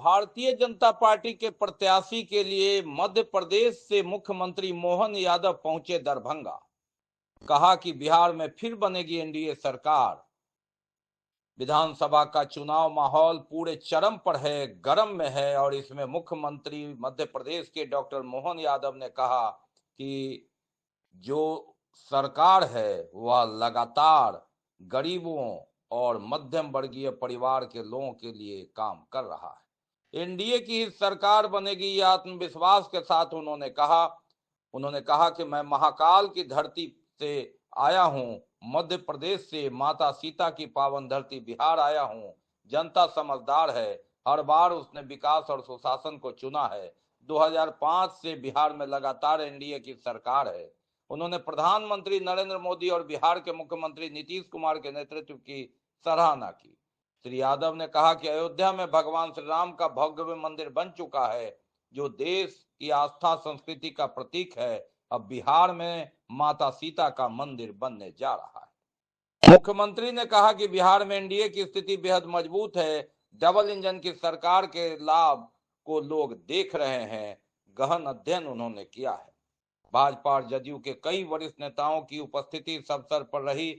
Bharatiya Janata party के प्रत्याशी के लिए मध्य प्रदेश से मुख्यमंत्री मोहन यादव पहुंचे दरभंगा। कहा कि बिहार में फिर बनेगी एनडीए सरकार। विधानसभा का चुनाव माहौल पूरे चरम पर है, गर्म में है, और इसमें मुख्यमंत्री मध्य प्रदेश के डॉक्टर मोहन यादव ने कहा कि जो सरकार है वह लगातार गरीबों और मध्यम वर्गीय परिवार के लोगों के लिए काम कर रहा है। एनडीए की ही सरकार बनेगी, यह आत्मविश्वास के साथ उन्होंने कहा कि मैं महाकाल की धरती से आया हूं, मध्य प्रदेश से माता सीता की पावन धरती बिहार आया हूं। जनता समझदार है, हर बार उसने विकास और सुशासन को चुना है। 2005 से बिहार में लगातार एनडीए की सरकार है। उन्होंने प्रधानमंत्री नरेंद्र मोदी और बिहार के मुख्यमंत्री नीतीश कुमार के नेतृत्व की सराहना की। श्री यादव ने कहा कि अयोध्या में भगवान श्री राम का भव्य मंदिर बन चुका है, जो देश की आस्था संस्कृति का प्रतीक है। अब बिहार में माता सीता का मंदिर बनने जा रहा है। मुख्यमंत्री ने कहा कि बिहार में एनडीए की स्थिति बेहद मजबूत है। डबल इंजन की सरकार के लाभ को लोग देख रहे हैं, गहन अध्ययन उन्होंने किया है। भाजपा और जदयू के कई वरिष्ठ नेताओं की उपस्थिति इस अवसर पर रही।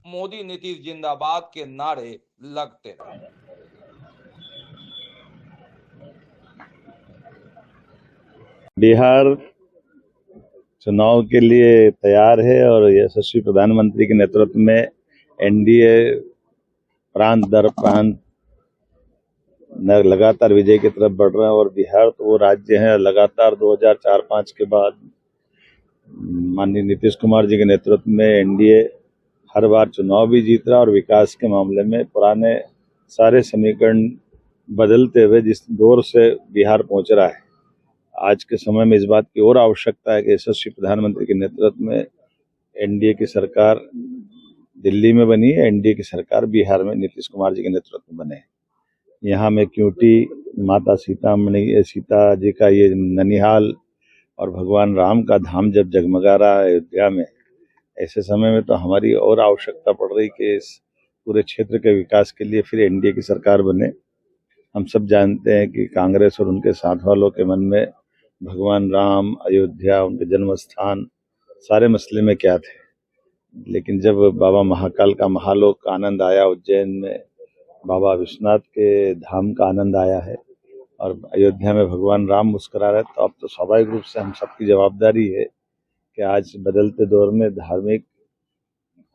मोदी नीतीश जिंदाबाद के नारे लगते रहे। बिहार चुनाव के लिए तैयार है और यशस्वी प्रधानमंत्री के नेतृत्व में एनडीए प्रांत दर प्रांत लगातार विजय की तरफ बढ़ रहा है। और बिहार तो वो राज्य है लगातार 2004-05 के बाद माननीय नीतीश कुमार जी के नेतृत्व में एनडीए हर बार चुनाव भी जीत रहा और विकास के मामले में पुराने सारे समीकरण बदलते हुए जिस दौर से बिहार पहुंच रहा है, आज के समय में इस बात की और आवश्यकता है कि यशस्वी प्रधानमंत्री के नेतृत्व में एनडीए की सरकार दिल्ली में बनी है, एनडीए की सरकार बिहार में नीतीश कुमार जी के नेतृत्व में बने। यहाँ में क्यूटी माता सीता जी का ये ननिहाल और भगवान राम का धाम जब जगमगा रहा है अयोध्या में, ऐसे समय में तो हमारी और आवश्यकता पड़ रही कि इस पूरे क्षेत्र के विकास के लिए फिर एनडीए की सरकार बने। हम सब जानते हैं कि कांग्रेस और उनके साथ वालों के मन में भगवान राम, अयोध्या, उनके जन्म स्थान, सारे मसले में क्या थे, लेकिन जब बाबा महाकाल का महालोक का आनंद आया, उज्जैन में बाबा विश्वनाथ के धाम का आनंद आया है और अयोध्या में भगवान राम मुस्कुरा रहे, तो अब तो स्वाभाविक रूप से हम सबकी जवाबदारी है कि आज बदलते दौर में धार्मिक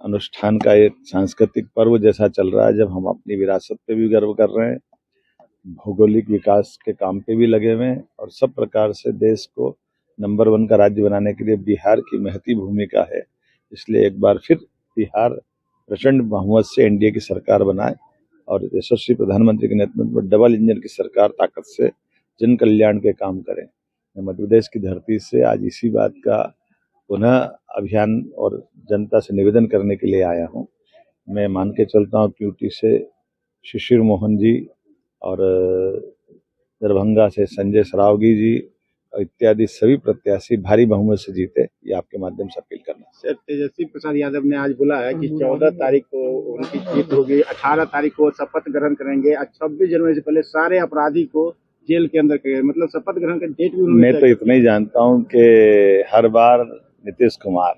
अनुष्ठान का एक सांस्कृतिक पर्व जैसा चल रहा है, जब हम अपनी विरासत पे भी गर्व कर रहे हैं, भौगोलिक विकास के काम पे भी लगे हुए हैं और सब प्रकार से देश को नंबर 1 का राज्य बनाने के लिए बिहार की महती भूमिका है। इसलिए एक बार फिर बिहार प्रचंड बहुमत से एनडीए की सरकार बनाए और यशस्वी प्रधानमंत्री के नेतृत्व में डबल इंजन की सरकार ताकत से जन कल्याण के काम करें। मैं मध्य प्रदेश की धरती से आज इसी बात का पुनः अभियान और जनता से निवेदन करने के लिए आया हूं। मैं मान के चलता हूं क्यूटी से शिशिर मोहन जी और दरभंगा से संजय सरावगी जी इत्यादि सभी प्रत्याशी भारी बहुमत से जीते, ये आपके माध्यम से अपील करना। सर, तेजस्वी प्रसाद यादव ने आज बोला है कि 14 तारीख को उनकी जीत होगी, 18 तारीख को शपथ ग्रहण करेंगे और 26 जनवरी से पहले सारे अपराधी को जेल के अंदर करेंगे। मतलब शपथ ग्रहण का डेट भी मैं तो इतना ही जानता हूं कि हर बार नीतीश कुमार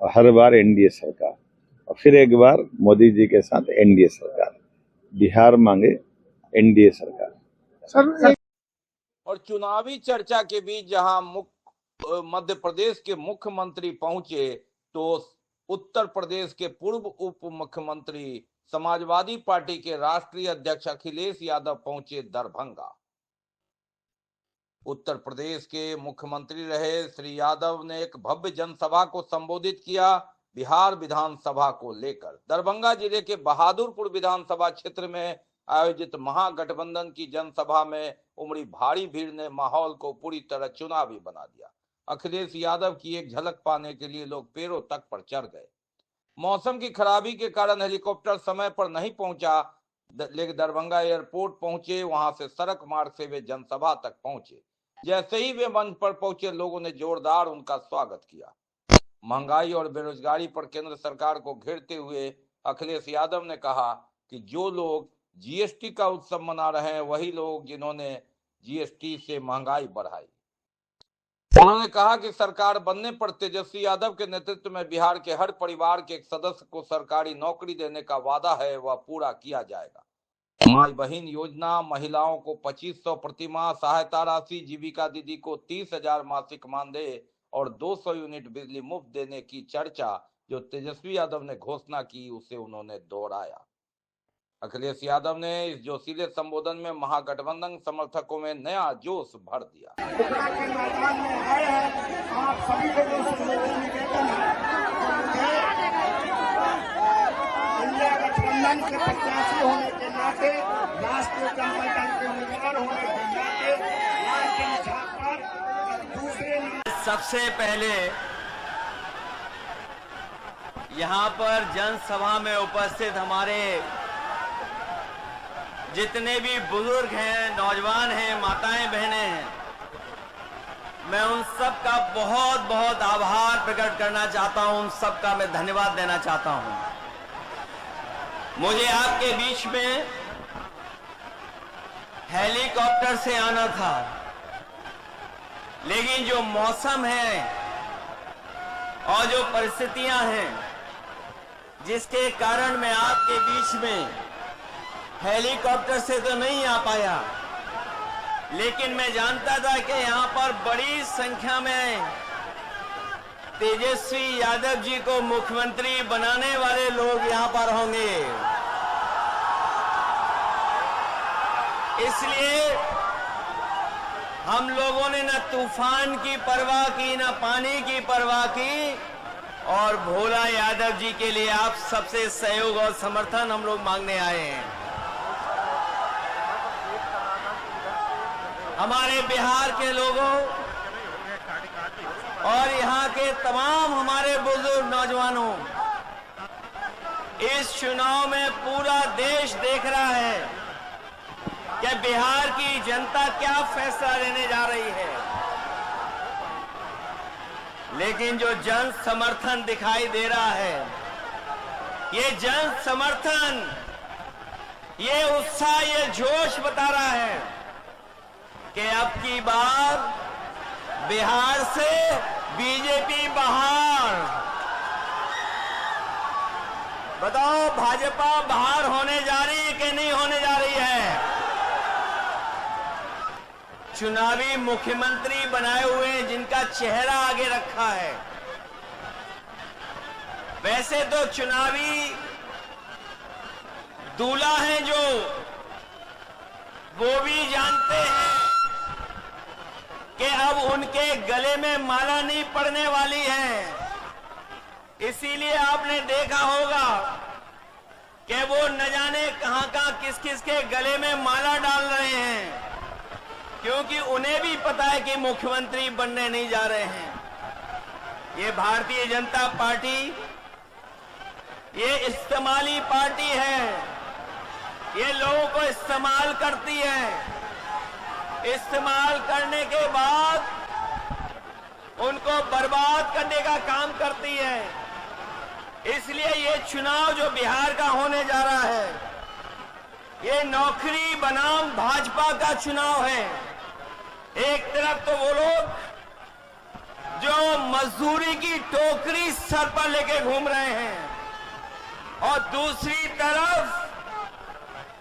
और हर बार एनडीए सरकार और फिर एक बार मोदी जी के साथ एनडीए सरकार, बिहार मांगे एनडीए सरकार। सर, और चुनावी चर्चा के बीच जहां मध्य प्रदेश के मुख्यमंत्री पहुंचे तो उत्तर प्रदेश के पूर्व उप मुख्यमंत्री समाजवादी पार्टी के राष्ट्रीय अध्यक्ष अखिलेश यादव पहुंचे दरभंगा। उत्तर प्रदेश के मुख्यमंत्री रहे श्री यादव ने एक भव्य जनसभा को संबोधित किया। बिहार विधानसभा को लेकर दरभंगा जिले के बहादुरपुर विधानसभा क्षेत्र में आयोजित महागठबंधन की जनसभा में उमड़ी भारी भीड़ ने माहौल को पूरी तरह चुनावी बना दिया। अखिलेश यादव की एक झलक पाने के लिए लोग पेड़ों तक पर चढ़ गए। मौसम की खराबी के कारण हेलीकॉप्टर समय पर नहीं पहुंचा, लेकिन दरभंगा एयरपोर्ट पहुंचे, वहां से सड़क मार्ग से वे जनसभा तक पहुंचे। जैसे ही वे मंच पर पहुंचे, लोगों ने जोरदार उनका स्वागत किया। महंगाई और बेरोजगारी पर केंद्र सरकार को घेरते हुए अखिलेश यादव ने कहा कि जो लोग जीएसटी का उत्सव मना रहे हैं वही लोग जिन्होंने जीएसटी से महंगाई बढ़ाई। उन्होंने कहा कि सरकार बनने पर तेजस्वी यादव के नेतृत्व में बिहार के हर परिवार के एक सदस्य को सरकारी नौकरी देने का वादा है, वह पूरा किया जाएगा। माई बहन योजना, महिलाओं को 2500 प्रतिमाह सहायता राशि, जीविका दीदी को 30,000 मासिक मानदेय और 200 यूनिट बिजली मुफ्त देने की चर्चा जो तेजस्वी यादव ने घोषणा की, उसे उन्होंने दोहराया। अखिलेश यादव ने इस जोशीले संबोधन में महागठबंधन समर्थकों में नया जोश भर दिया। आप सभी लोगों से निवेदन है, इंडिया गठबंधन के प्रत्याशी होने के नाते, राष्ट्रीय जनता दल के उम्मीदवार होने के नाते, लाल के निशान पर दूसरे सबसे पहले यहाँ पर जनसभा में उपस्थित हमारे जितने भी बुजुर्ग हैं, नौजवान हैं, माताएं, बहनें हैं, मैं उन सब का बहुत बहुत आभार प्रकट करना चाहता हूं, उन सब का मैं धन्यवाद देना चाहता हूं। मुझे आपके बीच में हेलीकॉप्टर से आना था, लेकिन जो मौसम है और जो परिस्थितियां हैं जिसके कारण मैं आपके बीच में हेलीकॉप्टर से तो नहीं आ पाया, लेकिन मैं जानता था कि यहाँ पर बड़ी संख्या में तेजस्वी यादव जी को मुख्यमंत्री बनाने वाले लोग यहाँ पर होंगे। इसलिए हम लोगों ने न तूफान की परवाह की, न पानी की परवाह की, और भोला यादव जी के लिए आप सबसे सहयोग और समर्थन हम लोग मांगने आए हैं। हमारे बिहार के लोगों और यहाँ के तमाम हमारे बुजुर्ग नौजवानों, इस चुनाव में पूरा देश देख रहा है कि बिहार की जनता क्या फैसला लेने जा रही है। लेकिन जो जन समर्थन दिखाई दे रहा है, ये जन समर्थन, ये उत्साह, ये जोश बता रहा है कि अब की बार बिहार से बीजेपी बाहर। बताओ भाजपा बाहर होने जा रही है कि नहीं होने जा रही है? चुनावी मुख्यमंत्री बनाए हुए हैं जिनका चेहरा आगे रखा है। वैसे तो चुनावी दूल्हा हैं जो, वो भी जानते हैं कि अब उनके गले में माला नहीं पड़ने वाली है। इसीलिए आपने देखा होगा कि वो न जाने कहां किस किस के गले में माला डाल रहे हैं, क्योंकि उन्हें भी पता है कि मुख्यमंत्री बनने नहीं जा रहे हैं। ये भारतीय जनता पार्टी, ये इस्तेमाली पार्टी है, ये लोगों को इस्तेमाल करती है। इस्तेमाल करने के बाद उनको बर्बाद करने का काम करती है। इसलिए ये चुनाव जो बिहार का होने जा रहा है, ये नौकरी बनाम भाजपा का चुनाव है। एक तरफ तो वो लोग जो मजदूरी की टोकरी सर पर लेके घूम रहे हैं, और दूसरी तरफ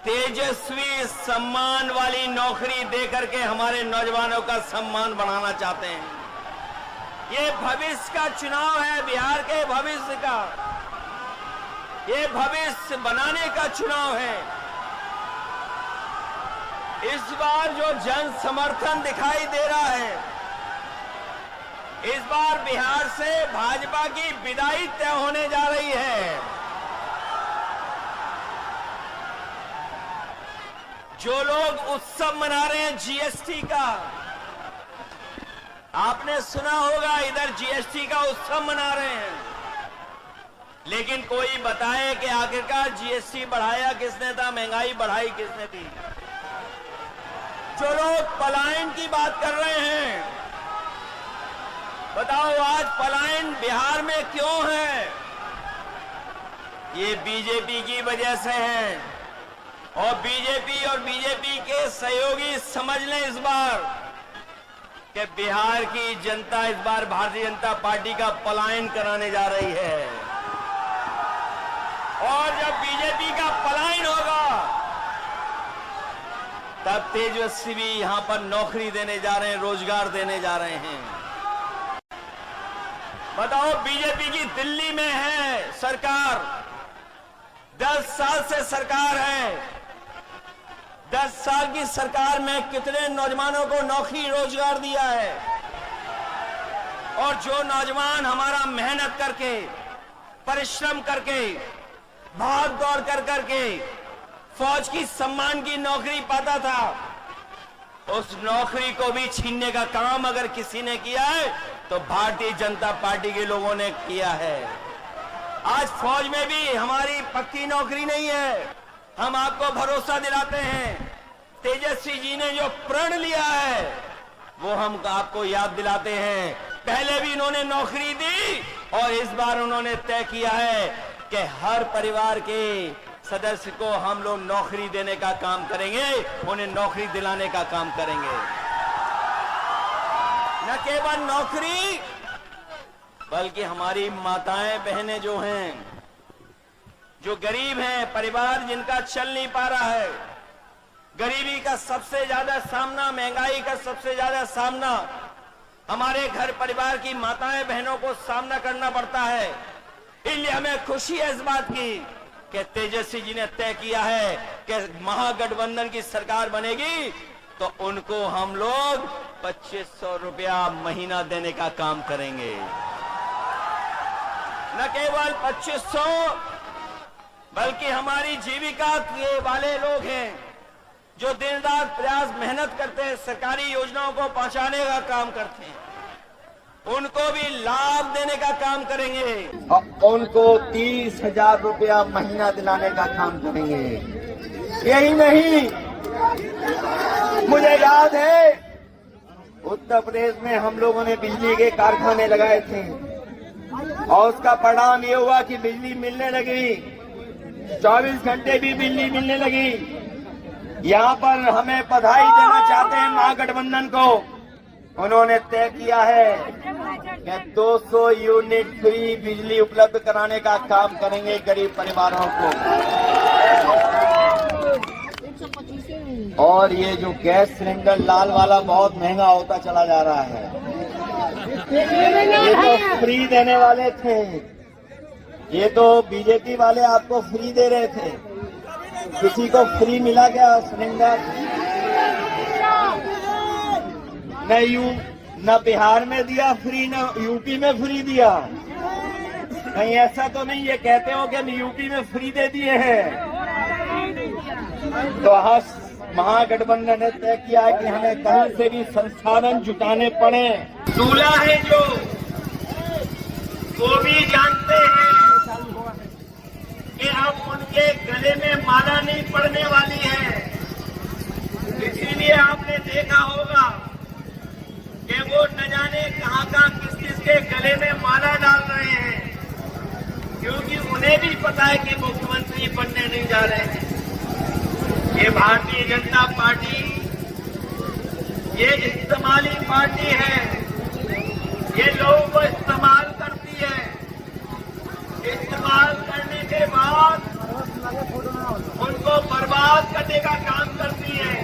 तेजस्वी सम्मान वाली नौकरी देकर के हमारे नौजवानों का सम्मान बढ़ाना चाहते हैं। ये भविष्य का चुनाव है, बिहार के भविष्य का, ये भविष्य बनाने का चुनाव है। इस बार जो जन समर्थन दिखाई दे रहा है, इस बार बिहार से भाजपा की विदाई तय होने जा रही है। जो लोग उत्सव मना रहे हैं जीएसटी का, आपने सुना होगा इधर जीएसटी का उत्सव मना रहे हैं, लेकिन कोई बताए कि आखिरकार जीएसटी बढ़ाया किसने था, महंगाई बढ़ाई किसने थी? जो लोग पलायन की बात कर रहे हैं, बताओ आज पलायन बिहार में क्यों है? ये बीजेपी की वजह से है। और बीजेपी के सहयोगी समझ लें इस बार कि बिहार की जनता इस बार भारतीय जनता पार्टी का पलायन कराने जा रही है। और जब बीजेपी का पलायन होगा तब तेजस्वी भी यहां पर नौकरी देने जा रहे हैं, रोजगार देने जा रहे हैं। बताओ, बीजेपी की दिल्ली में है सरकार, 10 साल से सरकार है। 10 साल की सरकार में कितने नौजवानों को नौकरी रोजगार दिया है। और जो नौजवान हमारा मेहनत करके, परिश्रम करके, भाग दौड़ करके फौज की सम्मान की नौकरी पाता था, उस नौकरी को भी छीनने का काम अगर किसी ने किया है तो भारतीय जनता पार्टी के लोगों ने किया है। आज फौज में भी हमारी पक्की नौकरी नहीं है। हम आपको भरोसा दिलाते हैं, तेजस्वी जी ने जो प्रण लिया है वो हम आपको याद दिलाते हैं। पहले भी इन्होंने नौकरी दी और इस बार उन्होंने तय किया है कि हर परिवार के सदस्य को हम लोग नौकरी देने का काम करेंगे, उन्हें नौकरी दिलाने का काम करेंगे। न केवल नौकरी बल्कि हमारी माताएं बहनें जो हैं, जो गरीब हैं, परिवार जिनका चल नहीं पा रहा है, गरीबी का सबसे ज्यादा सामना, महंगाई का सबसे ज्यादा सामना हमारे घर परिवार की माताएं बहनों को सामना करना पड़ता है। इसलिए हमें खुशी है इस बात की कि तेजस्वी जी ने तय किया है कि महागठबंधन की सरकार बनेगी तो उनको हम लोग 2500 रुपया महीना देने का काम करेंगे। न केवल 2500 बल्कि हमारी जीविका के वाले लोग हैं जो दिन रात प्रयास मेहनत करते हैं, सरकारी योजनाओं को पहुंचाने का काम करते हैं, उनको भी लाभ देने का काम करेंगे। उनको 30,000 रुपया महीना दिलाने का काम करेंगे। यही नहीं, मुझे याद है उत्तर प्रदेश में हम लोगों ने बिजली के कारखाने लगाए थे और उसका परिणाम ये हुआ कि बिजली मिलने लगी, 24 घंटे भी बिजली मिलने लगी। यहाँ पर हमें बधाई देना चाहते हैं महागठबंधन को। उन्होंने तय किया है कि 200 यूनिट फ्री बिजली उपलब्ध कराने का काम करेंगे गरीब परिवारों को। और ये जो गैस सिलेंडर लाल वाला बहुत महंगा होता चला जा रहा है, ये तो फ्री देने वाले थे, ये तो बीजेपी वाले आपको फ्री दे रहे थे। किसी को फ्री मिला क्या सिलेंडर? न बिहार में दिया फ्री, न यूपी में फ्री दिया। कहीं ऐसा तो नहीं ये कहते हो कि हम यूपी में फ्री दे दिए हैं? तो महागठबंधन ने तय किया है कि हमें कहीं से भी संसाधन जुटाने पड़े। दूल्हा है जो वो भी जानते हैं कि अब उनके गले में माला नहीं पड़ने वाली है। इसीलिए आपने देखा होगा कि वो न जाने कहां का किस किस के गले में माला डाल रहे हैं, क्योंकि उन्हें भी पता है कि मुख्यमंत्री बनने नहीं जा रहे हैं। ये भारतीय जनता पार्टी ये इस्तेमाली पार्टी है, ये लोगों को इस्तेमाल करती है। इस्तेमाल करने के बाद उनको बर्बाद करने का काम करती है।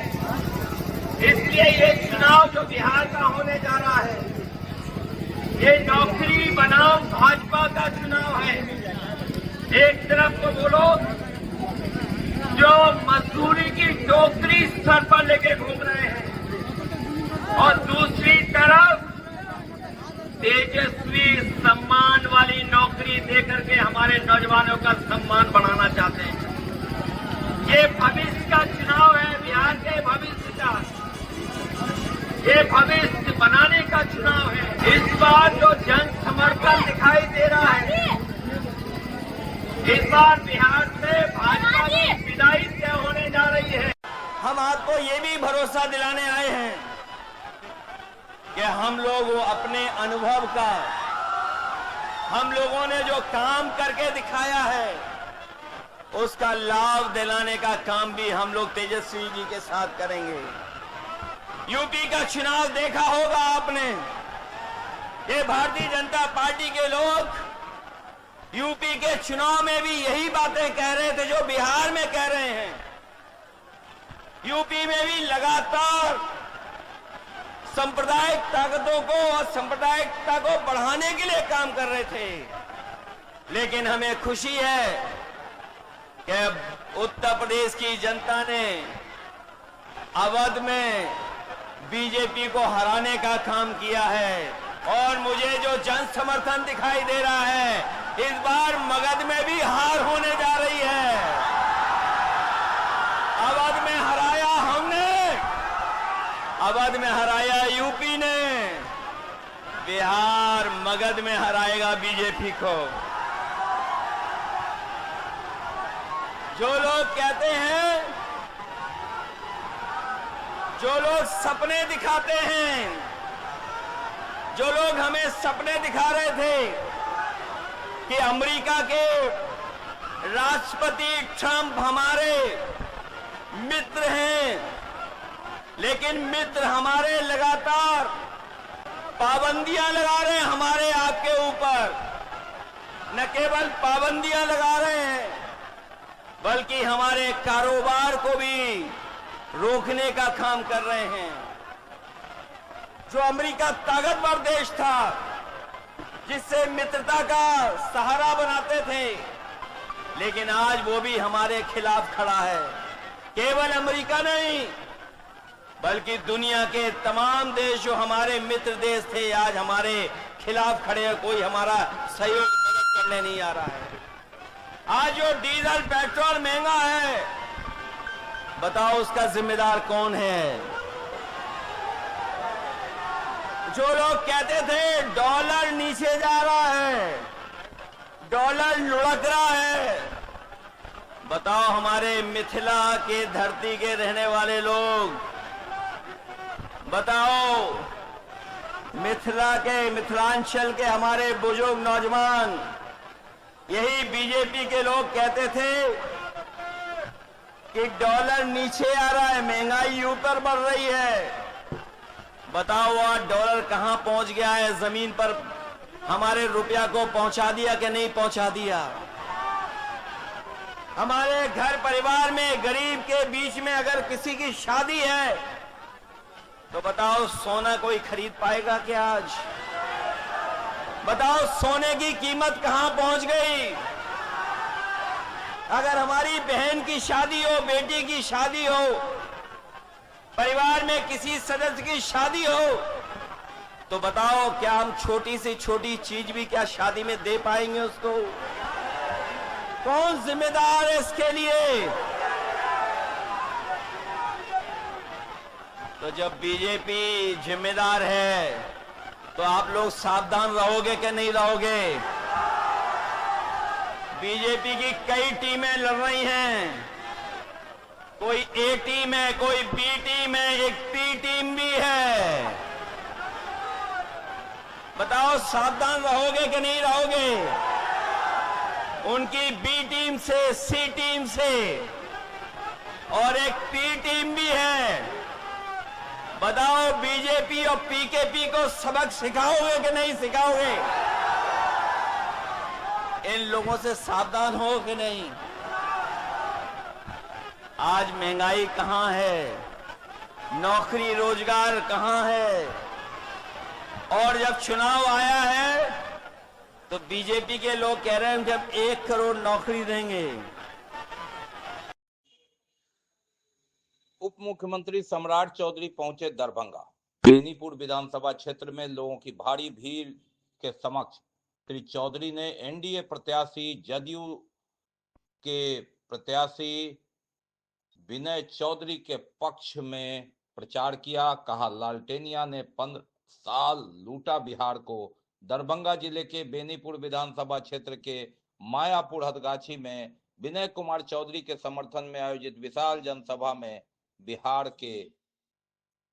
इसलिए ये चुनाव जो बिहार का होने जा रहा है, ये नौकरी बनाम भाजपा का चुनाव है। एक तरफ तो वो लोग जो मजदूरी की टोकरी सर पर लेके घूम रहे हैं और दूसरी तरफ तेजस्वी सम्मान वाली नौकरी देकर के हमारे नौजवानों का सम्मान बढ़ाना चाहते हैं। ये भविष्य का चुनाव है, बिहार के भविष्य का, ये भविष्य बनाने का चुनाव है। इस बार जो जन समर्थन दिखाई दे रहा है, इस बार बिहार से भाजपा की विदाई तय होने जा रही है। हम आपको ये भी भरोसा दिलाने आए हैं कि हम लोग अपने अनुभव का, हम लोगों ने जो काम करके दिखाया है, उसका लाभ दिलाने का काम भी हम लोग तेजस्वी जी के साथ करेंगे। यूपी का चुनाव देखा होगा आपने, ये भारतीय जनता पार्टी के लोग यूपी के चुनाव में भी यही बातें कह रहे थे जो बिहार में कह रहे हैं। यूपी में भी लगातार सांप्रदायिक ताकतों को और सांप्रदायिकता को बढ़ाने के लिए काम कर रहे थे। लेकिन हमें खुशी है कि उत्तर प्रदेश की जनता ने अवध में बीजेपी को हराने का काम किया है और मुझे जो जन समर्थन दिखाई दे रहा है, इस बार मगध में भी हार होने जा रही है। अवध में हराया हमने, अवध में हराया यूपी ने, बिहार मगध में हराएगा बीजेपी को। जो लोग कहते हैं, जो लोग सपने दिखाते हैं, जो लोग हमें सपने दिखा रहे थे कि अमेरिका के राष्ट्रपति ट्रंप हमारे मित्र हैं, लेकिन मित्र हमारे लगातार पाबंदियां लगा रहे हैं हमारे आपके ऊपर। न केवल पाबंदियां लगा रहे हैं, बल्कि हमारे कारोबार को भी रोकने का काम कर रहे हैं। जो अमेरिका ताकतवर देश था, जिससे मित्रता का सहारा बनाते थे, लेकिन आज वो भी हमारे खिलाफ खड़ा है। केवल अमेरिका नहीं, बल्कि दुनिया के तमाम देश जो हमारे मित्र देश थे, आज हमारे खिलाफ खड़े हैं। कोई हमारा सहयोग मदद करने नहीं आ रहा है। आज जो डीजल पेट्रोल महंगा है, बताओ उसका जिम्मेदार कौन है? जो लोग कहते थे डॉलर नीचे जा रहा है, डॉलर लुढ़क रहा है, बताओ हमारे मिथिला के धरती के रहने वाले लोग, बताओ मिथिलांचल के हमारे बुजुर्ग नौजवान, यही बीजेपी के लोग कहते थे कि डॉलर नीचे आ रहा है, महंगाई ऊपर बढ़ रही है। बताओ आज डॉलर कहां पहुंच गया है? जमीन पर हमारे रुपया को पहुंचा दिया कि नहीं पहुंचा दिया? हमारे घर परिवार में गरीब के बीच में अगर किसी की शादी है, तो बताओ सोना कोई खरीद पाएगा क्या आज? बताओ सोने की कीमत कहां पहुंच गई? अगर हमारी बहन की शादी हो, बेटी की शादी हो, परिवार में किसी सदस्य की शादी हो, तो बताओ क्या हम छोटी से छोटी चीज भी क्या शादी में दे पाएंगे उसको? कौन जिम्मेदार है इसके लिए? तो जब बीजेपी जिम्मेदार है, तो आप लोग सावधान रहोगे कि नहीं रहोगे? बीजेपी की कई टीमें लड़ रही हैं, कोई ए टीम है, कोई बी टीम है, एक पी टीम भी है। बताओ सावधान रहोगे कि नहीं रहोगे? उनकी बी टीम से, सी टीम से, और एक पी टीम भी है। बताओ बीजेपी और पीकेपी को सबक सिखाओगे कि नहीं सिखाओगे? इन लोगों से सावधान हो कि नहीं? आज महंगाई कहां है, नौकरी रोजगार कहां है? और जब चुनाव आया है, तो बीजेपी के लोग कह रहे हैं जब 1 करोड़ नौकरी देंगे। उप मुख्यमंत्री सम्राट चौधरी पहुंचे दरभंगा। बेनीपुर विधानसभा क्षेत्र में लोगों की भारी भीड़ के समक्ष श्री चौधरी ने एनडीए प्रत्याशी जदयू के प्रत्याशी विनय चौधरी के पक्ष में प्रचार किया। कहा लालटेनिया ने 15 साल लूटा बिहार को। दरभंगा जिले के बेनीपुर विधानसभा क्षेत्र के मायापुर हदगाछी में विनय कुमार चौधरी के समर्थन में आयोजित विशाल जनसभा में बिहार के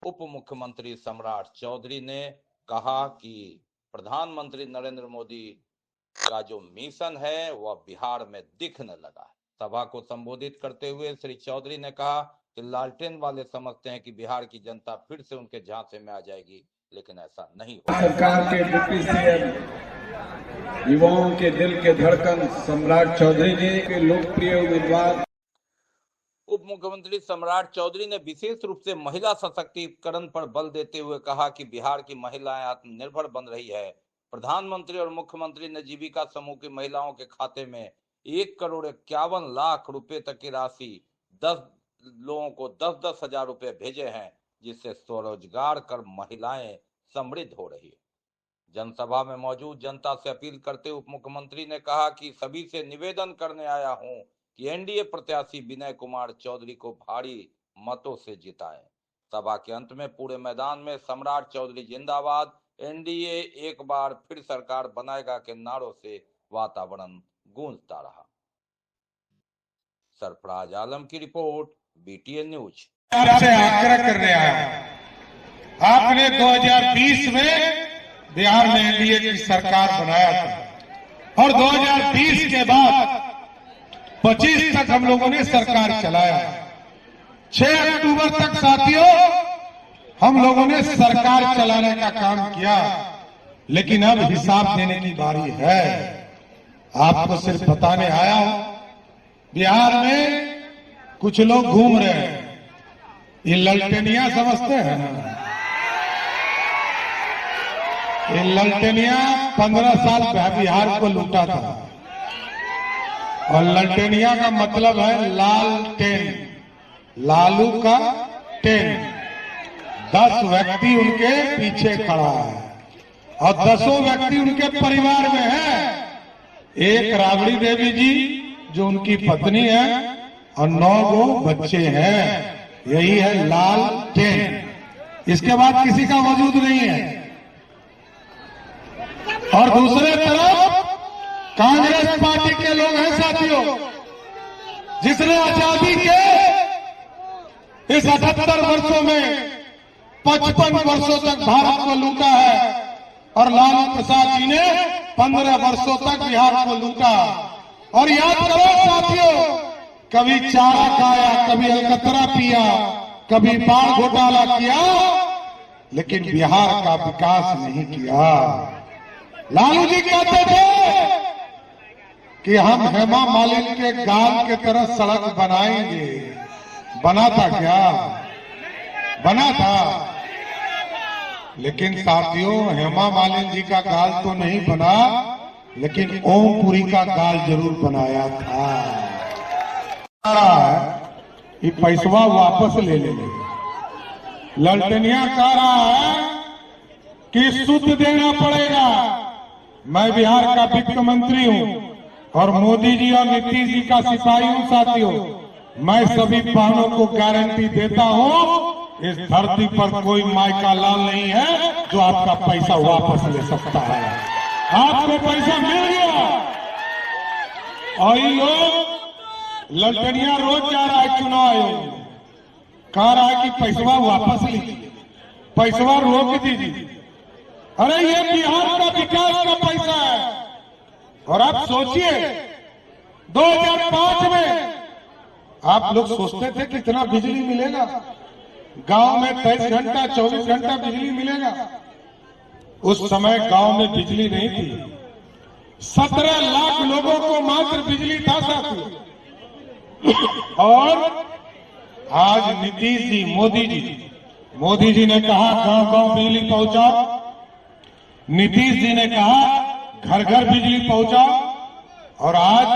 उप मुख्यमंत्री सम्राट चौधरी ने कहा कि प्रधानमंत्री नरेंद्र मोदी का जो मिशन है वह बिहार में दिखने लगा है। सभा को संबोधित करते हुए श्री चौधरी ने कहा कि लालटेन वाले समझते हैं कि बिहार की जनता फिर से उनके झांसे में आ जाएगी, लेकिन ऐसा नहीं होगा। सरकार के डिप्टी सीएम, युवाओं के दिल के धड़कन सम्राट चौधरी जी के लोकप्रिय उम्मीदवार उप मुख्यमंत्री सम्राट चौधरी ने विशेष रूप से महिला सशक्तिकरण पर बल देते हुए कहा कि बिहार की महिलाएं आत्मनिर्भर बन रही है। प्रधानमंत्री और मुख्यमंत्री ने जीविका समूह की महिलाओं के खाते में 1,51,00,000 रुपए तक की राशि 10 लोगों को 10-10 हजार रुपए भेजे हैं, जिससे स्वरोजगार कर महिलाएं समृद्ध हो रही है। जनसभा में मौजूद जनता से अपील करते उप मुख्यमंत्री ने कहा कि सभी से निवेदन करने आया हूं कि एनडीए प्रत्याशी विनय कुमार चौधरी को भारी मतों से जिताएं। सभा के अंत में पूरे मैदान में सम्राट चौधरी जिंदाबाद, एनडीए एक बार फिर सरकार बनाएगा के नारों से वातावरण गूंजता रहा। सरफराज आलम की रिपोर्ट, बीटीएन न्यूज। आपसे आग्रह करने आया, आपने 2020 में बिहार में एनडीए की सरकार बनाया था और 2020 के बाद 25 तक हम लोगों ने सरकार चलाया। 6 अक्टूबर तक साथियों हम लोगों ने सरकार चलाने का काम किया, लेकिन अब हिसाब देने की बारी है। आपको सिर्फ बताने आया हूं, बिहार में कुछ लोग घूम रहे हैं, ये ललटेनिया समझते हैं ना, ये ललटेनिया 15 साल बिहार को लूटा था और ललटेनिया का मतलब है लाल टेन, लालू का टेन। 10 व्यक्ति उनके पीछे खड़ा है और 10 व्यक्ति उनके परिवार में है। एक राबड़ी देवी जी जो उनकी पत्नी है और 9 बच्चे हैं। यही है लाल टेन, इसके बाद किसी का वजूद नहीं है। और दूसरे तरफ कांग्रेस पार्टी के लोग हैं साथियों, जिसने आजादी के इस 78 वर्षों में 55 वर्षों तक भारत को लूटा है और लालू प्रसाद जी ने 15 वर्षों तक बिहार को लूटा। और याद करो साथियों, कभी चारा खाया, कभी अलकतरा पिया, कभी बाढ़ घोटाला किया, लेकिन बिहार का विकास नहीं किया। लालू जी कहते थे कि हम हेमा मालिनी के गाल के तरह सड़क बनाएंगे। बना था क्या? बना था, लेकिन साथियों हेमा मालिनी जी का गाल तो नहीं बना, लेकिन ओमपुरी का गाल जरूर बनाया था। ये पैसवा वापस ले लेंगे। ललटेनिया कह रहा है कि सूद देना पड़ेगा। मैं बिहार का वित्त मंत्री हूं और मोदी जी और नीतीश जी का सिपाही हूं साथियों। मैं सभी बहनों को गारंटी देता हूं, इस धरती पर कोई माई का लाल नहीं है जो आपका पैसा वापस ले सकता है। आपको पैसा मिल गया और ये लोग ललटेनिया रोज जा रहा है चुनाव आयोग, कह रहा है कि पैसा वापस लीजिए, पैसा रोक दीजिए। अरे ये बिहार का विकास का पैसा है। और आप सोचिए 2005 में आप लोग सोचते थे कितना बिजली मिलेगा, गांव में 23 घंटा 24 घंटा बिजली मिलेगा। उस समय गांव में बिजली नहीं थी, 17 लाख लोगों को मात्र बिजली था साथियों। और आज नीतीश जी, मोदी जी ने कहा गांव गांव बिजली पहुंचाओ, नीतीश जी ने कहा घर घर बिजली पहुंचाओ। और आज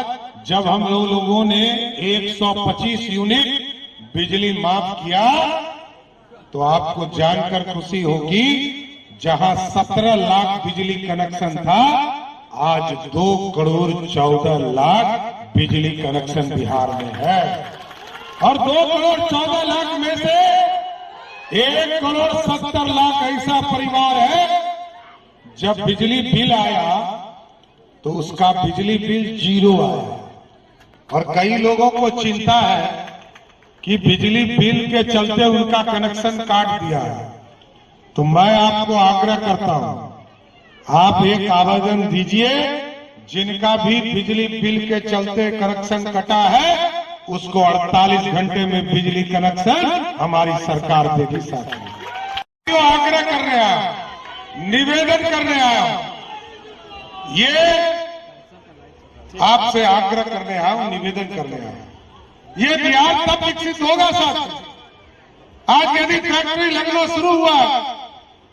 जब हम लोगों ने 125 यूनिट बिजली माफ किया तो आपको जानकर खुशी होगी, जहां 17 लाख बिजली कनेक्शन था, आज 2,14,00,000 बिजली कनेक्शन बिहार में है। और 2,14,00,000 में से 1,70,00,000 ऐसा परिवार है जब बिजली बिल आया तो उसका बिजली बिल 0 आया। और कई लोगों को चिंता है कि बिजली बिल के चलते उनका कनेक्शन काट दिया है। तो मैं आपको आग्रह करता हूं, आप एक आवेदन दीजिए, जिनका भी बिजली बिल के चलते कनेक्शन कटा है उसको 48 घंटे में बिजली कनेक्शन हमारी सरकार देगी। साथियों, आग्रह कर रहे हैं, निवेदन कर रहे हैं, ये आपसे आग्रह करने आया हूं, निवेदन करने आया हूं। ये बिहार तब विकसित होगा साथ। आज यदि फैक्ट्री लगना शुरू हुआ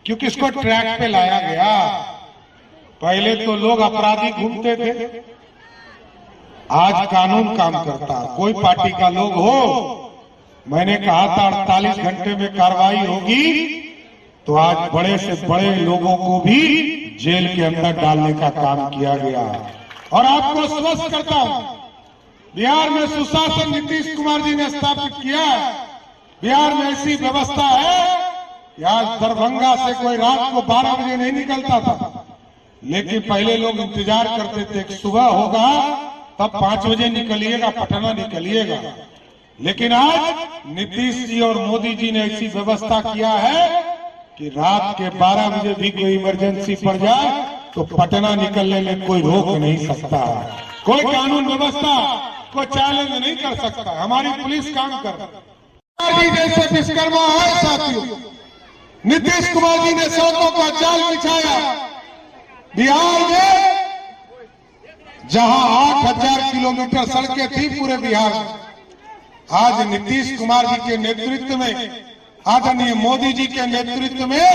क्योंकि इसको ट्रैक पे लाया गया। पहले तो लोग अपराधी घूमते थे, आज कानून काम करता। कोई पार्टी का लोग हो, मैंने कहा था 48 घंटे में कार्रवाई होगी तो आज बड़े से बड़े लोगों को भी जेल के अंदर डालने का काम किया गया। और आपको स्वस्थ करता हूं, बिहार में सुशासन नीतीश कुमार जी ने स्थापित किया है। बिहार में ऐसी व्यवस्था है कि आज दरभंगा से कोई रात को 12 बजे नहीं निकलता था, लेकिन पहले लोग इंतजार करते थे कि सुबह होगा तब 5 बजे निकलिएगा, पटना निकलिएगा। लेकिन आज नीतीश जी और मोदी जी ने ऐसी व्यवस्था किया है कि रात के 12 बजे भी कोई इमरजेंसी पड़ जाए तो पटना निकलने में कोई रोक नहीं सकता। कोई कानून व्यवस्था को चैलेंज नहीं कर सकता। हमारी पुलिस काम कर जी जैसे विश्वकर्मा है साथियों। नीतीश कुमार जी ने सड़कों का जाल बिछाया। बिहार में जहां 8000 किलोमीटर सड़कें थी पूरे बिहार में, आज नीतीश कुमार जी के नेतृत्व में, आदरणीय मोदी जी के नेतृत्व में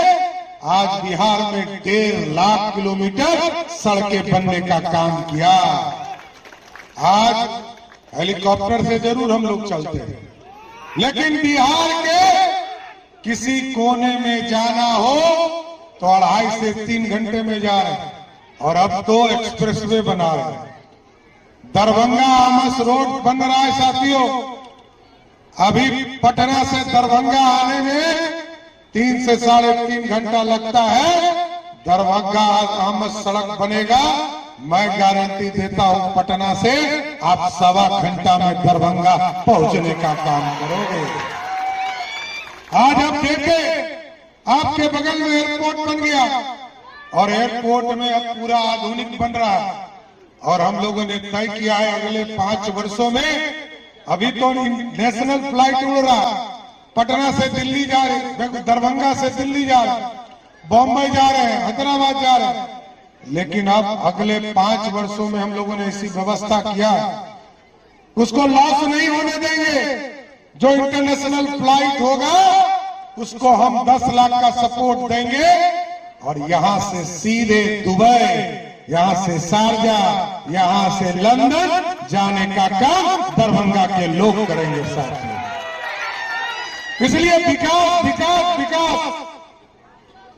आज बिहार में 1.5 लाख किलोमीटर सड़कें बनने का काम किया। आज हेलीकॉप्टर से जरूर हम लोग चलते हैं, लेकिन बिहार के किसी कोने में जाना हो तो 2.5 से 3 घंटे में जा रहे हैं। और अब तो एक्सप्रेसवे बना रहे हैं। दरभंगा आमस रोड बन रहा है साथियों। अभी पटना से दरभंगा आने में 3 से 3.5 घंटा लगता है। दरभंगा आमस सड़क बनेगा, मैं गारंटी देता हूं पटना से आप 1.25 घंटा में दरभंगा पहुंचने का काम करोगे। आज आप देखें, आपके बगल में एयरपोर्ट बन गया और एयरपोर्ट में अब पूरा आधुनिक बन रहा है। और हम लोगों ने तय किया है अगले 5 वर्षों में, अभी तो नेशनल फ्लाइट उड़ रहा है, पटना से दिल्ली जा रहे, दरभंगा से दिल्ली जा रहे, बॉम्बे जा रहे हैं, हैदराबाद जा रहे हैं। लेकिन अब अगले 5 वर्षों में हम लोगों ने ऐसी व्यवस्था किया, उसको लॉस नहीं होने देंगे। जो इंटरनेशनल फ्लाइट होगा उसको हम 10 लाख का सपोर्ट देंगे और यहां से सीधे दुबई, यहां से शारजाह, यहां से लंदन जाने का काम दरभंगा के लोग करेंगे साथियों। इसलिए विकास विकास विकास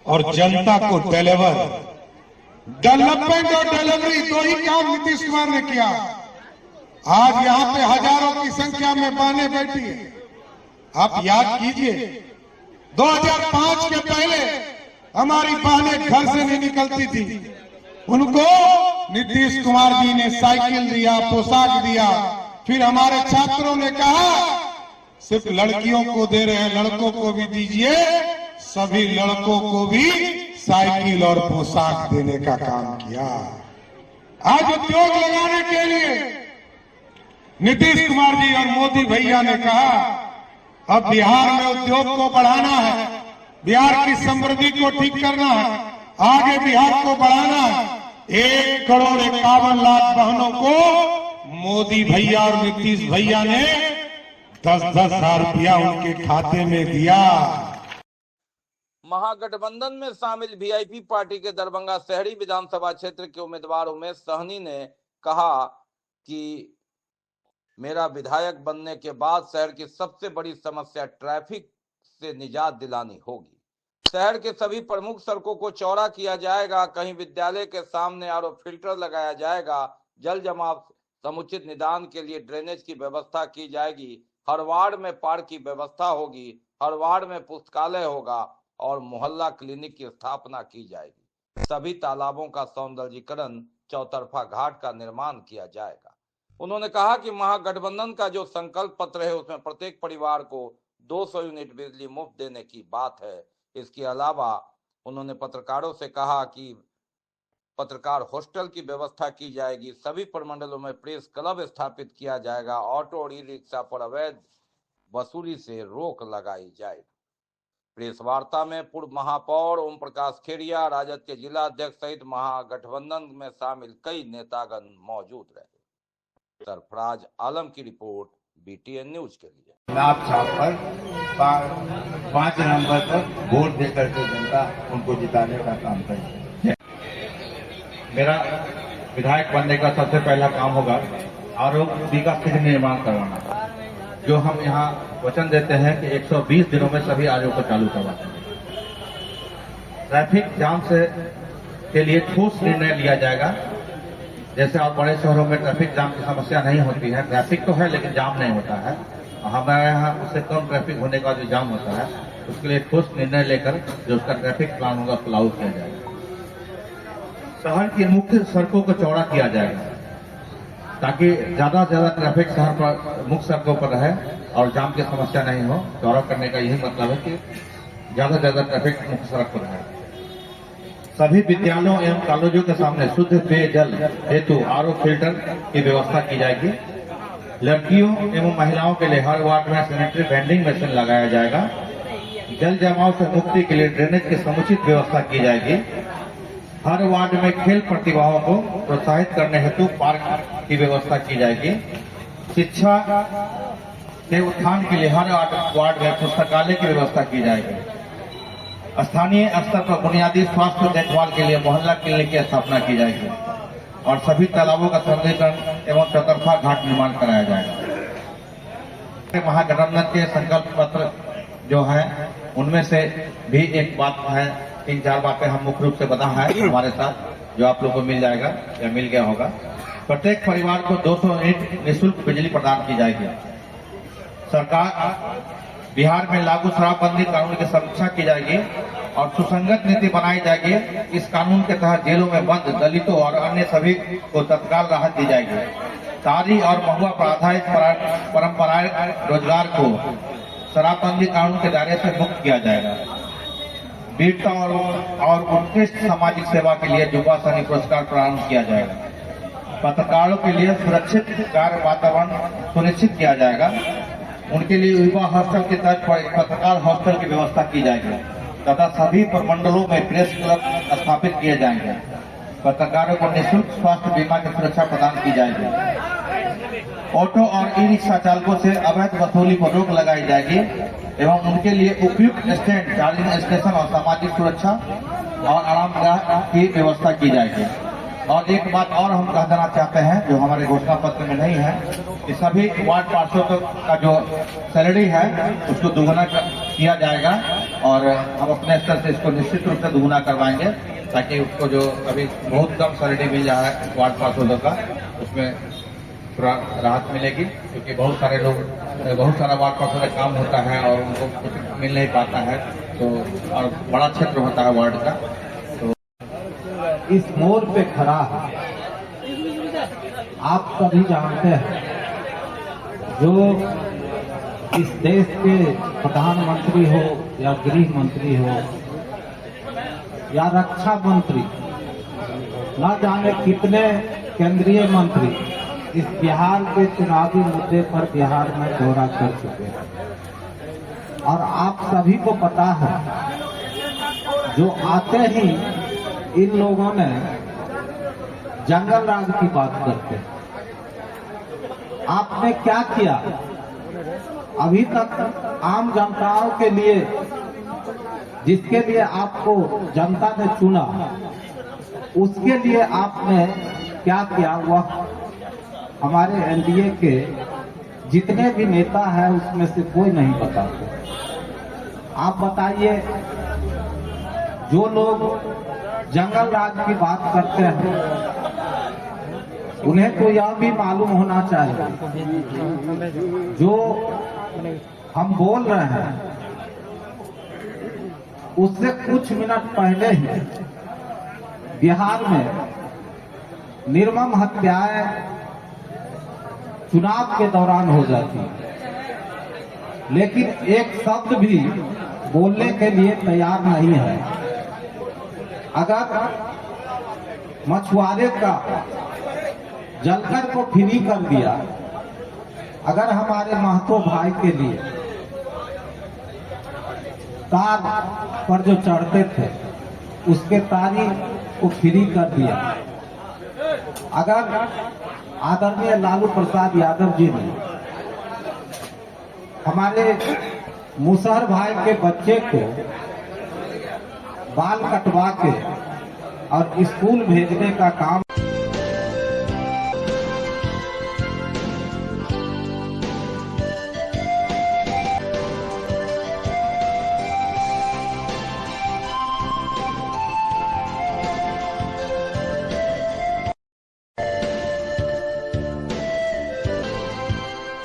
और जनता को डेवलपमेंट और डिलीवरी, 2 ही काम नीतीश कुमार ने किया। आज यहां पे हजारों की संख्या में बहनें बैठी है। आप याद कीजिए, 2005 के पहले हमारी बहनें घर से नहीं निकलती थी, उनको नीतीश कुमार जी ने साइकिल दिया, पोशाक दिया। फिर हमारे छात्रों ने कहा सिर्फ लड़कियों को दे रहे हैं, लड़कों को भी दीजिए। सभी लड़कों को भी साइकिल और पोशाक देने का काम किया। आज उद्योग लगाने के लिए नीतीश कुमार जी और मोदी भैया ने कहा अब बिहार में उद्योग को बढ़ाना है, बिहार की समृद्धि को ठीक करना है, आगे बिहार को बढ़ाना है। 1,51,00,000 बहनों को मोदी भैया और नीतीश भैया ने 10-10 हजार रुपया उनके खाते में दिया। महागठबंधन में शामिल वीआईपी पार्टी के दरभंगा शहरी विधानसभा क्षेत्र के उम्मीदवार उमेश सहनी ने कहा कि मेरा विधायक बनने के बाद शहर की सबसे बड़ी समस्या ट्रैफिक से निजात दिलानी होगी। शहर के सभी प्रमुख सड़कों को चौड़ा किया जाएगा, कहीं विद्यालय के सामने आरओ फिल्टर लगाया जाएगा, जल जमाव समुचित निदान के लिए ड्रेनेज की व्यवस्था की जाएगी, हर वार्ड में पार्क की व्यवस्था होगी, हर वार्ड में पुस्तकालय होगा और मोहल्ला क्लिनिक की स्थापना की जाएगी। सभी तालाबों का सौंदर्यीकरण, चौतरफा घाट का निर्माण किया जाएगा। उन्होंने कहा कि महागठबंधन का जो संकल्प पत्र है उसमें प्रत्येक परिवार को 200 यूनिट बिजली मुफ्त देने की बात है। इसके अलावा उन्होंने पत्रकारों से कहा कि पत्रकार हॉस्टल की व्यवस्था की जाएगी। सभी प्रमंडलों में प्रेस क्लब स्थापित किया जाएगा। ऑटो और ई रिक्शा पर अवैध वसूली से रोक लगाई जाएगी। प्रेस वार्ता में पूर्व महापौर ओम प्रकाश खेड़िया, राजद के जिला अध्यक्ष सहित महागठबंधन में शामिल कई नेतागण मौजूद रहे। सरफराज आलम की रिपोर्ट, BTN न्यूज के लिए। चुनाव छाप पर 5 नंबर तक वोट देकर के जनता उनको जिताने का काम करेगी। मेरा विधायक बनने का सबसे पहला काम होगा आरोग्य का शीघ्र निर्माण करवाना, जो हम यहाँ वचन देते हैं कि 120 दिनों में सभी आयोग को चालू करवाते हैं। ट्रैफिक जाम के लिए ठोस निर्णय लिया जाएगा। जैसे और बड़े शहरों में ट्रैफिक जाम की समस्या नहीं होती है, ट्रैफिक तो है लेकिन जाम नहीं होता है। हमारे यहाँ उससे कम ट्रैफिक होने का जो जाम होता है, उसके लिए ठोस निर्णय लेकर जो उसका ट्रैफिक प्लान होगा उसको लागू किया जाएगा। शहर की मुख्य सड़कों को चौड़ा किया जाएगा ताकि ज्यादा से ज्यादा ट्रैफिक शहर पर मुख्य सड़कों पर रहे और जाम की समस्या नहीं हो। चौड़ा करने का यही मतलब है कि ज्यादा से ज्यादा ट्रैफिक मुख्य सड़क पर रहे। सभी विद्यालयों एवं कॉलेजों के सामने शुद्ध पेयजल हेतु RO फिल्टर की व्यवस्था की जाएगी। लड़कियों एवं महिलाओं के लिए हर वार्ड में सैनिटरी वेंडिंग मशीन लगाया जाएगा। जल जमाव से मुक्ति के लिए ड्रेनेज की समुचित व्यवस्था की जाएगी। हर वार्ड में खेल प्रतिभाओं को प्रोत्साहित करने हेतु पार्क की व्यवस्था की जाएगी। शिक्षा के उत्थान के लिए हर वार्ड में पुस्तकालय की व्यवस्था की जाएगी। स्थानीय स्तर पर बुनियादी स्वास्थ्य देखभाल के लिए मोहल्ला क्लिनिक की स्थापना की जाएगी और सभी तालाबों का सौंदर्यीकरण एवं चौतरफा घाट निर्माण कराया जाएगा। महागठबंधन के संकल्प पत्र जो है उनमें से भी एक बात है, 3-4 बातें हम मुख्य रूप से बता है हमारे साथ, जो आप लोगों को मिल जाएगा या मिल गया होगा। प्रत्येक परिवार को 200 यूनिट निःशुल्क बिजली प्रदान की जाएगी। सरकार बिहार में लागू शराबबंदी कानून की समीक्षा की जाएगी और सुसंगत नीति बनाई जाएगी। इस कानून के तहत जेलों में बंद दलितों और अन्य सभी को तत्काल राहत दी जाएगी। तारी और महुआ पर आधारित परंपरागत रोजगार को शराबबंदी कानून के दायरे से मुक्त किया जाएगा। वीरता और उत्कृष्ट सामाजिक सेवा के लिए युवा सैनी पुरस्कार प्रारंभ किया जाएगा। पत्रकारों के लिए सुरक्षित कार्य वातावरण सुनिश्चित किया जाएगा। उनके लिए युवा हॉस्टल की तर्ज पर एक पत्रकार हॉस्टल की व्यवस्था की जाएगी तथा सभी प्रमंडलों में प्रेस क्लब स्थापित किए जाएंगे। पत्रकारों को निःशुल्क स्वास्थ्य बीमा की सुरक्षा प्रदान की जाएगी। ऑटो और ई रिक्शा चालकों से अवैध वसूली पर रोक लगाई जाएगी एवं उनके लिए उपयुक्त स्टैंड, चार्जिंग स्टेशन और सामाजिक सुरक्षा और आरामगाह की व्यवस्था की जाएगी। और एक बात और हम कह देना चाहते हैं जो हमारे घोषणा पत्र में नहीं है कि सभी वार्ड पार्षदों का जो सैलरी है उसको दुगुना किया जाएगा और हम अपने स्तर से इसको निश्चित रूप से दुगुना करवाएंगे ताकि उसको जो अभी बहुत कम सैलरी मिल रहा है वार्ड पार्षदों का, उसमें थोड़ा राहत मिलेगी। क्योंकि बहुत सारे लोग, बहुत सारा वार्ड पार्षद का काम होता है और उनको कुछ मिल नहीं पाता है, तो और बड़ा क्षेत्र होता है वार्ड का। इस मोड़ पे खड़ा है, आप सभी जानते हैं, जो इस देश के प्रधानमंत्री हो या गृह मंत्री हो या रक्षा मंत्री, न जाने कितने केंद्रीय मंत्री इस बिहार के चुनावी मुद्दे पर बिहार में दौरा कर चुके हैं। और आप सभी को पता है, जो आते ही इन लोगों ने जंगल राज की बात करते हैं। आपने क्या किया? अभी तक आम जनताओं के लिए, जिसके लिए आपको जनता ने चुना, उसके लिए आपने क्या किया वह हमारे एनडीए के जितने भी नेता हैं उसमें से कोई नहीं बताते। आप बताइए, जो लोग जंगल राज की बात करते हैं उन्हें तो यह भी मालूम होना चाहिए, जो हम बोल रहे हैं उससे कुछ मिनट पहले ही बिहार में निर्मम हत्याएं चुनाव के दौरान हो जाती है, लेकिन एक शब्द भी बोलने के लिए तैयार नहीं है। अगर मछुआरे का जलकर को फ्री कर दिया, अगर हमारे महतो भाई के लिए तार पर जो चढ़ते थे उसके तारी को फ्री कर दिया, अगर आदरणीय लालू प्रसाद यादव जी ने हमारे मुसहर भाई के बच्चे को बाल कटवा के और स्कूल भेजने का काम